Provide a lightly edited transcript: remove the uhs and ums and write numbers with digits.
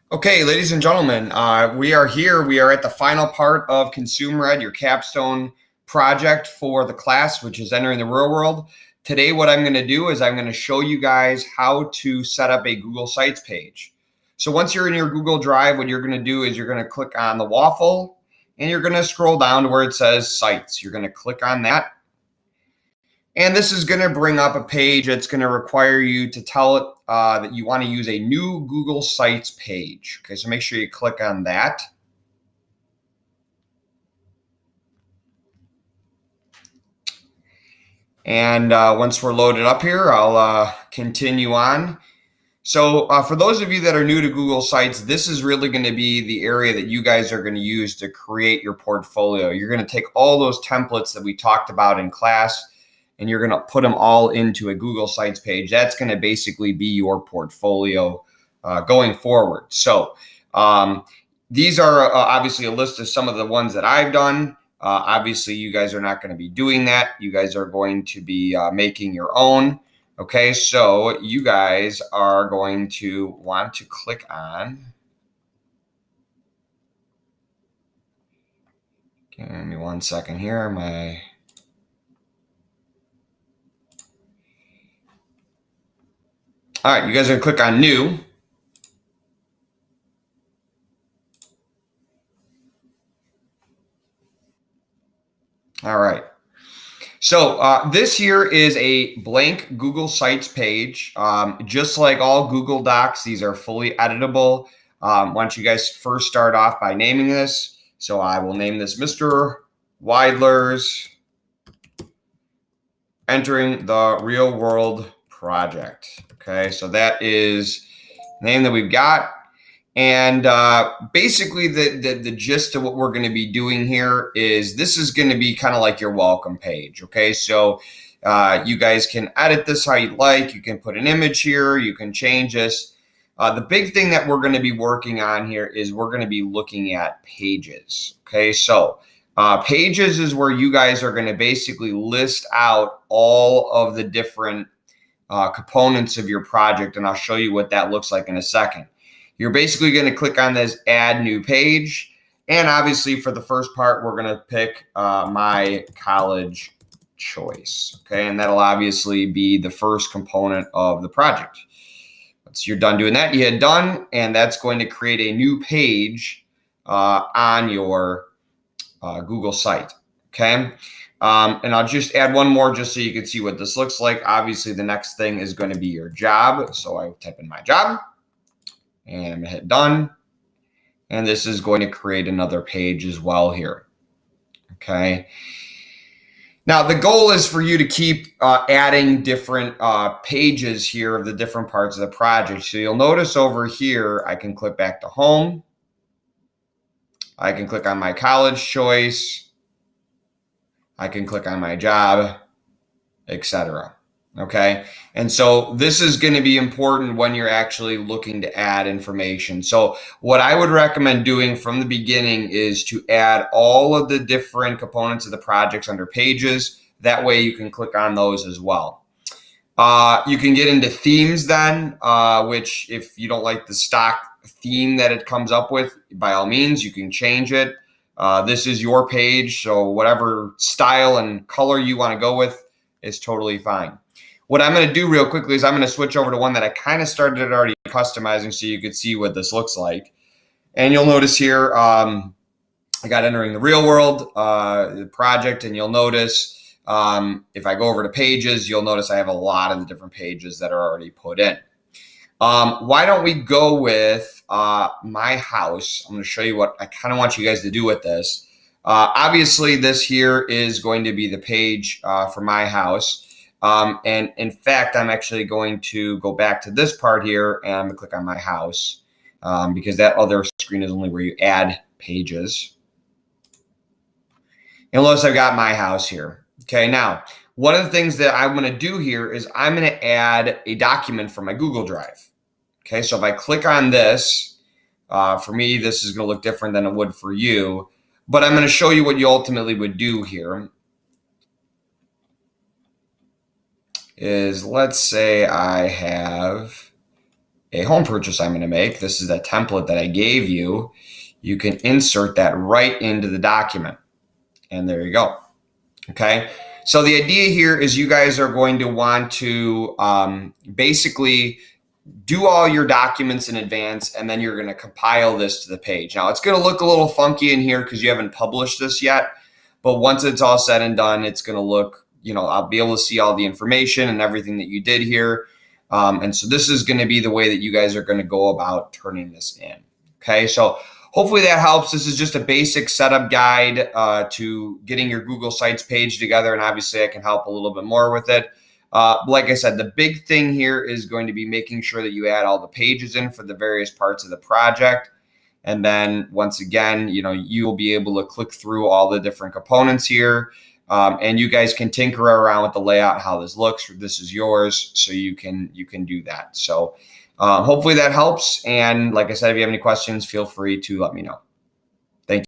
Okay, ladies and gentlemen, we are here. We are at the final part of Consumer Ed, your capstone project for the class, which is entering the real world. Today, what I'm going to do is I'm going to show you guys how to set up a Google Sites page. So once you're in your Google Drive, what you're going to do is you're going to click on the waffle and you're going to scroll down to where it says Sites. You're going to click on that. And this is going to bring up a page that's going to require you to tell it that you want to use a new Google Sites page. Okay, so make sure you click on that. And once we're loaded up here, I'll continue on. So for those of you that are new to Google Sites, this is really going to be the area that you guys are going to use to create your portfolio. You're going to take all those templates that we talked about in class, and you're going to put them all into a Google Sites page. That's going to basically be your portfolio going forward. So these are obviously a list of some of the ones that I've done. Obviously, you guys are not going to be doing that. You guys are going to be making your own. Okay, so you guys are going to want to click on. Give me 1 second here. All right, you guys are going to click on New. All right. So this here is a blank Google Sites page. Just like all Google Docs, these are fully editable. Why don't you guys first start off by naming this? So I will name this Mr. Weidler's Entering the Real World Project. Okay, so that is the name that we've got. And basically the gist of what we're going to be doing here is this is going to be kind of like your welcome page. Okay, so you guys can edit this how you'd like. You can put an image here. You can change this. The big thing that we're going to be working on here is we're going to be looking at pages. Okay, so pages is where you guys are going to basically list out all of the different components of your project. And I'll show you what that looks like in a second. You're basically going to click on this add new page. And obviously for the first part, we're going to pick my college choice. Okay, and that'll obviously be the first component of the project. Once you're done doing that, you hit done, and that's going to create a new page on your Google site. Okay, and I'll just add one more just so you can see what this looks like. Obviously, the next thing is going to be your job. So I type in my job. And I'm going to hit done. And this is going to create another page as well here. Okay. Now, the goal is for you to keep adding different pages here of the different parts of the project. So you'll notice over here, I can click back to home. I can click on my college choice. I can click on my job, etc. Okay, and so this is going to be important when you're actually looking to add information. So what I would recommend doing from the beginning is to add all of the different components of the projects under pages. That way you can click on those as well. You can get into themes then, which if you don't like the stock theme that it comes up with, by all means, you can change it. This is your page, so whatever style and color you want to go with is totally fine. What I'm going to do real quickly is I'm going to switch over to one that I kind of started already customizing so you could see what this looks like. And you'll notice here, I got Entering the Real World the project, and you'll notice if I go over to pages, you'll notice I have a lot of the different pages that are already put in. Why don't we go with my house? I'm going to show you what I kind of want you guys to do with this. Obviously, this here is going to be the page for my house. And in fact, I'm actually going to go back to this part here and I'm going to click on my house because that other screen is only where you add pages. And notice I've got my house here. Okay, now, one of the things that I'm going to do here is I'm going to add a document from my Google Drive. Okay, so if I click on this, for me, this is going to look different than it would for you. But I'm going to show you what you ultimately would do here. Is let's say I have a home purchase I'm going to make. This is a template that I gave you. You can insert that right into the document. And there you go. Okay. So the idea here is you guys are going to want to basically do all your documents in advance, and then you're going to compile this to the page. Now, it's going to look a little funky in here because you haven't published this yet. But once it's all said and done, it's going to look, I'll be able to see all the information and everything that you did here. And so this is going to be the way that you guys are going to go about turning this in. Okay, so hopefully that helps. This is just a basic setup guide to getting your Google Sites page together. And obviously I can help a little bit more with it. Like I said, the big thing here is going to be making sure that you add all the pages in for the various parts of the project. And then once again, you will be able to click through all the different components here. And you guys can tinker around with the layout, how this looks. This is yours, so you can do that. So hopefully that helps. And like I said, if you have any questions, feel free to let me know. Thank you.